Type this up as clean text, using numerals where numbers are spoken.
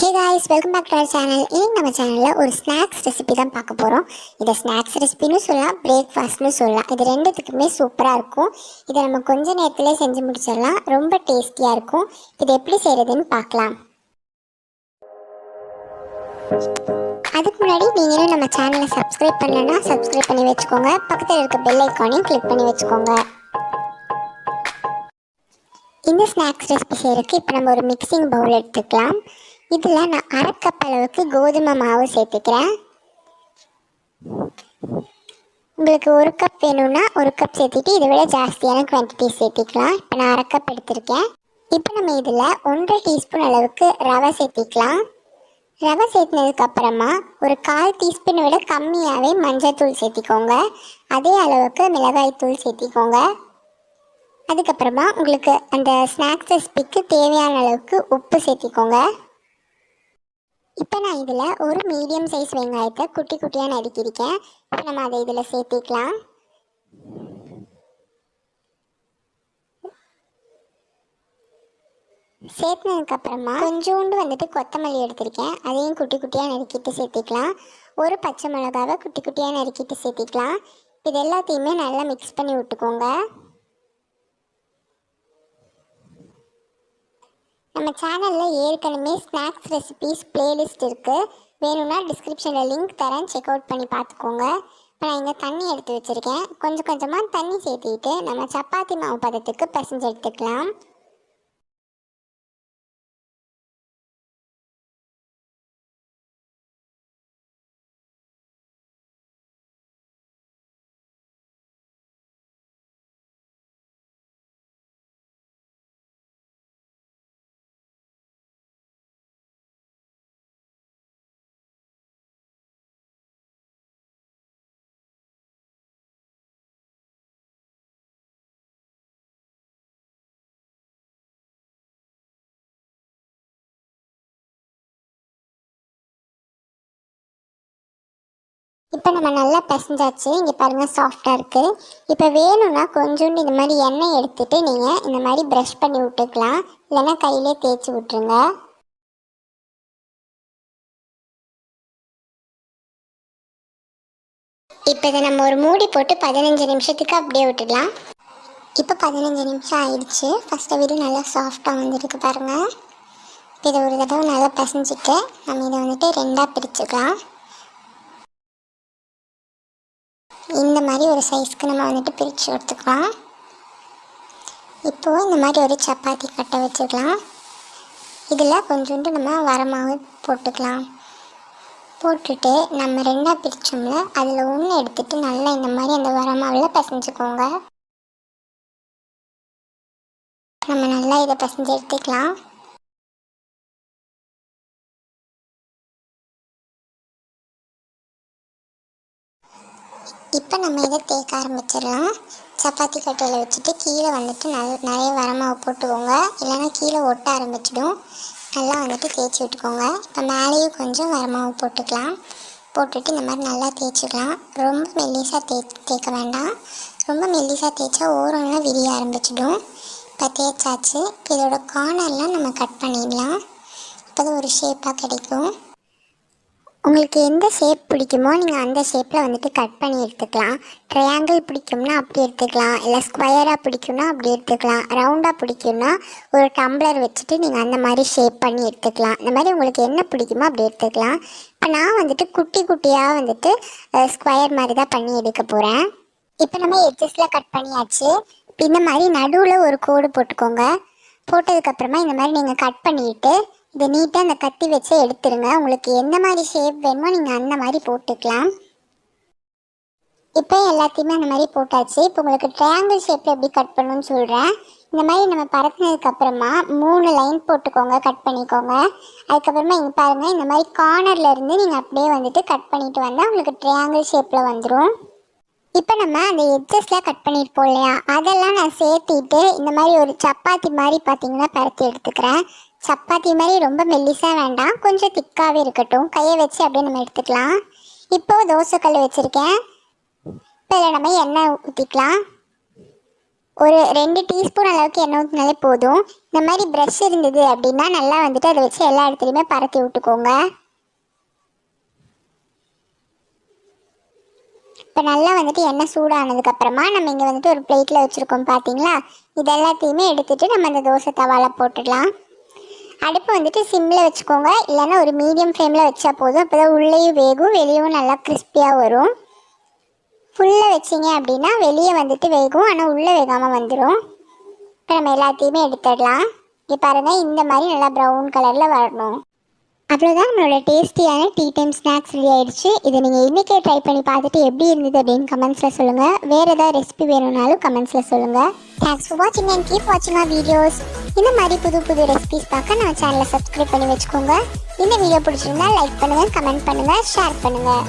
Hey guys, welcome back to our channel. இன்னைக்கு நம்ம சேனலில் ஒரு ஸ்நாக்ஸ் ரெசிபி தான் பார்க்க போகிறோம். இதை ஸ்நாக்ஸ் ரெசிபின்னு சொல்லலாம், பிரேக்ஃபாஸ்ட்னு சொல்லலாம். இது ரெண்டுத்துக்குமே சூப்பராக இருக்கும். இதை நம்ம கொஞ்ச நேரத்தில் செஞ்சு முடிச்சிடலாம். ரொம்ப டேஸ்டியாக இருக்கும். இது எப்படி செய்கிறதுன்னு பார்க்கலாம். அதுக்கு முன்னாடி நீங்களும் நம்ம சேனலை சப்ஸ்கிரைப் பண்ணலன்னா சப்ஸ்கிரைப் பண்ணி வச்சுக்கோங்க. பக்கத்தில் இருக்க பெல் ஐக்கானையும் கிளிக் பண்ணி வச்சுக்கோங்க. இந்த ஸ்நாக்ஸ் ரெசிபி செய்கிறதுக்கு இப்போ நம்ம ஒரு மிக்சிங் பவுல் எடுத்துக்கலாம். இதில் நான் 1/2 கப் அளவுக்கு கோதுமை மாவு சேர்த்துக்கிறேன். உங்களுக்கு 1 கப் வேணும்னா 1 கப் சேர்த்துட்டு இதை விட ஜாஸ்தியான குவான்டிட்டி சேர்த்திக்கலாம். இப்போ நான் 1/2 கப் எடுத்திருக்கேன். இப்போ நம்ம இதில் 1/2 டீஸ்பூன் அளவுக்கு ரவை சேர்த்திக்கலாம். ரவை சேர்த்தினதுக்கப்புறமா ஒரு 1/4 டீஸ்பூனை விட கம்மியாகவே மஞ்சள் தூள் சேர்த்திக்கோங்க. அதே அளவுக்கு மிளகாய் தூள் சேர்த்திக்கோங்க. அதுக்கப்புறமா உங்களுக்கு அந்த ஸ்நாக்ஸ் ரெசிபிக்கு தேவையான அளவுக்கு உப்பு சேர்த்திக்கோங்க. இப்போ நான் இதில் ஒரு மீடியம் சைஸ் வெங்காயத்தை குட்டி குட்டியாக நறுக்கியிருக்கேன். இப்போ நம்ம அதை இதில் சேர்த்திக்கலாம். சேர்த்துனதுக்கப்புறமா கொஞ்சோண்டு கொத்தமல்லி எடுத்திருக்கேன். அதையும் குட்டி குட்டியாக நறுக்கிட்டு சேர்த்திக்கலாம். ஒரு பச்சை மிளகாவை குட்டி குட்டியாக நறுக்கிட்டு சேர்த்திக்கலாம். இது எல்லாத்தையுமே நல்லா மிக்ஸ் பண்ணி விட்டுக்கோங்க. நம்ம சேனலில் ஏற்கனவே ஸ்நாக்ஸ் ரெசிபீஸ் பிளேலிஸ்ட் இருக்குது. வேணும்னா டிஸ்கிரிப்ஷனில் லிங்க் தரேன், செக் அவுட் பண்ணி பார்த்துக்கோங்க. இப்போ நான் இங்கே தண்ணி எடுத்து வச்சுருக்கேன். கொஞ்சம் கொஞ்சமாக தண்ணி சேர்த்திட்டு நம்ம சப்பாத்தி மாவு பதத்துக்கு பிசைஞ்சு எடுத்துக்கலாம். இப்போ நம்ம நல்லா பிசைஞ்சாச்சு. இங்கே பாருங்கள், சாஃப்டாக இருக்குது. இப்போ வேணும்னா கொஞ்சோண்டு இந்த மாதிரி எண்ணெய் எடுத்துகிட்டு நீங்கள் இந்த மாதிரி ப்ரஷ் பண்ணி விட்டுக்கலாம். இல்லைன்னா கையிலே தேய்ச்சி விட்ருங்க. இப்போ இதை நம்ம ஒரு மூடி போட்டு 15 நிமிஷத்துக்கு அப்படியே விட்டுடலாம். இப்போ 15 நிமிஷம் ஆயிடுச்சு. ஃபஸ்ட்டை விட நல்லா சாஃப்டாக வந்துருக்கு பாருங்கள். இதை ஒரு தடவை நல்லா பிசைஞ்சிட்டு நம்ம இதை ரெண்டாக பிரிச்சுக்கலாம். இந்த மாதிரி ஒரு சைஸ்க்கு நம்ம பிரித்து எடுத்துக்கலாம். இப்போது இந்த மாதிரி ஒரு சப்பாத்தி கட்டை வச்சுக்கலாம். இதில் கொஞ்சோண்டு நம்ம வரமாவு போட்டுக்கலாம். போட்டுட்டு நம்ம ரெண்டாக பிரித்தோம்ல, அதில் ஒன்று எடுத்துகிட்டு நல்லா இந்த மாதிரி அந்த வரமாவில் பிசைஞ்சுக்கோங்க. நம்ம நல்லா இதை பிசைஞ்சு எடுத்துக்கலாம். இப்போ நம்ம இதை தேய்க்க ஆரம்பிச்சிடலாம். சப்பாத்தி கட்டையில் வச்சுட்டு கீழே நிறைய வரமாவு போட்டுக்கோங்க. இல்லைன்னா கீழே ஒட்ட ஆரம்பிச்சிடும். நல்லா தேய்ச்சி விட்டுக்கோங்க. இப்போ மேலேயும் கொஞ்சம் வரமாவு போட்டுக்கலாம். போட்டுட்டு இந்த மாதிரி நல்லா தேய்ச்சிக்கலாம். ரொம்ப மெல்லிசாக தேய்க்க வேண்டாம். ரொம்ப மெல்லிசாக தேய்ச்சா ஓரம்லாம் விரிய ஆரம்பிச்சிடும். இப்போ தேய்ச்சாச்சு. இப்போ இதோட கார்னர்லாம் நம்ம கட் பண்ணிடலாம். இப்போ அது ஒரு ஷேப்பாக கிடைக்கும். உங்களுக்கு எந்த ஷேப் பிடிக்குமோ நீங்கள் அந்த ஷேப்பில் கட் பண்ணி எடுத்துக்கலாம். ட்ரையாங்கிள் பிடிக்கும்னா அப்படி எடுத்துக்கலாம். இல்லை ஸ்கொயராக பிடிக்கும்னா அப்படி எடுத்துக்கலாம். ரவுண்டாக பிடிக்கும்னா ஒரு டம்ளர் வச்சுட்டு நீங்கள் அந்த மாதிரி ஷேப் பண்ணி எடுத்துக்கலாம். இந்த மாதிரி உங்களுக்கு என்ன பிடிக்குமோ அப்படி எடுத்துக்கலாம். இப்போ நான் குட்டி குட்டியாக ஸ்கொயர் மாதிரி தான் பண்ணி எடுக்க போகிறேன். இப்போ நம்ம எட்ஜஸில் கட் பண்ணியாச்சு. இப்போ இந்த மாதிரி நடுவில் ஒரு கோடு போட்டுக்கோங்க. போட்டதுக்கப்புறமா இந்த மாதிரி நீங்கள் கட் பண்ணிவிட்டு இதை நீட்டாக அந்த கத்தி வச்சு எடுத்துருங்க. உங்களுக்கு எந்த மாதிரி ஷேப் வேணுமோ நீங்கள் அந்த மாதிரி போட்டுக்கலாம். இப்போ எல்லாத்தையுமே அந்த மாதிரி போட்டாச்சு. இப்போ உங்களுக்கு ட்ரையாங்கிள் ஷேப்பில் எப்படி கட் பண்ணணும்னு சொல்கிறேன். இந்த மாதிரி நம்ம பரப்புனதுக்கப்புறமா 3 லைன் போட்டுக்கோங்க, கட் பண்ணிக்கோங்க. அதுக்கப்புறமா இங்கே பாருங்கள், இந்த மாதிரி கார்னர்லேருந்து நீங்கள் அப்படியே கட் பண்ணிட்டு வந்தால் உங்களுக்கு ட்ரையாங்கிள் ஷேப்பில் வந்துடும். இப்போ நம்ம அந்த எட்ஜஸ்லாம் கட் பண்ணியிருப்போம் இல்லையா, அதெல்லாம் நான் சேர்த்திட்டு இந்த மாதிரி ஒரு சப்பாத்தி மாதிரி பார்த்தீங்கன்னா பரத்தி எடுத்துக்கிறேன். சப்பாத்தி மாதிரி ரொம்ப மெல்லிசாக வேண்டாம், கொஞ்சம் திக்காகவே இருக்கட்டும். கையை வச்சு அப்படியே நம்ம எடுத்துக்கலாம். இப்போது தோசைக்கல் வச்சுருக்கேன். இப்போ இதில் நம்ம எண்ணெய் ஊற்றிக்கலாம். ஒரு 2 டீஸ்பூன் அளவுக்கு எண்ணெய் ஊற்றினாலே போதும். இந்த மாதிரி ப்ரஷ் இருந்தது அப்படின்னா நல்லா வந்துட்டு அதை வச்சு எல்லா இடத்துலையுமே பரத்தி விட்டுக்கோங்க. இப்போ நல்லா வந்துட்டு எண்ணெய் சூடானதுக்கப்புறமா நம்ம இங்கே வந்துட்டு ஒரு பிளேட்டில் வச்சுருக்கோம் பார்த்தீங்களா, இது எல்லாத்தையுமே எடுத்துகிட்டு நம்ம அந்த தோசை தவாவில் போட்டுடலாம். அடுப்பு வந்துட்டு சிம்மில் வச்சுக்கோங்க, இல்லைன்னா ஒரு மீடியம் ஃப்ளேமில் வச்சா போதும். அப்போ தான் உள்ளேயும் வேகும், வெளியும் நல்லா கிறிஸ்பியாக வரும். ஃபுல்லாக வச்சிங்க அப்படின்னா வெளியே வந்துட்டு வேகும், ஆனால் உள்ளே வேகாமல் வந்துடும். இப்போ நம்ம எல்லாத்தையுமே எடுத்துடலாம். இங்கே பாருங்கள், இந்த மாதிரி நல்லா ப்ரௌன் கலரில் வரணும். அவ்வளோதான், நம்மளோட டேஸ்டியான டீ டைம் ஸ்நாக்ஸ் ரெடி ஆகிடுச்சு. இதை நீங்கள் இன்றைக்கே ட்ரை பண்ணி பார்த்துட்டு எப்படி இருந்தது அப்படின்னு கமெண்ட்ஸில் சொல்லுங்கள். வேறு ஏதாவது ரெசிபி வேணும்னாலும் கமெண்ட்ஸில் சொல்லுங்கள். தேங்க்ஸ் ஃபார் வாட்சிங் அண்ட் கீப் வாட்சிங் ஆர் வீடியோஸ். இந்த மாதிரி புது புது ரெசிபிஸ் பார்க்க நம்ம சேனலை சப்ஸ்கிரைப் பண்ணி வச்சுக்கோங்க. இந்த வீடியோ பிடிச்சிருந்தா லைக் பண்ணுங்கள், கமெண்ட் பண்ணுங்கள், ஷேர் பண்ணுங்கள்.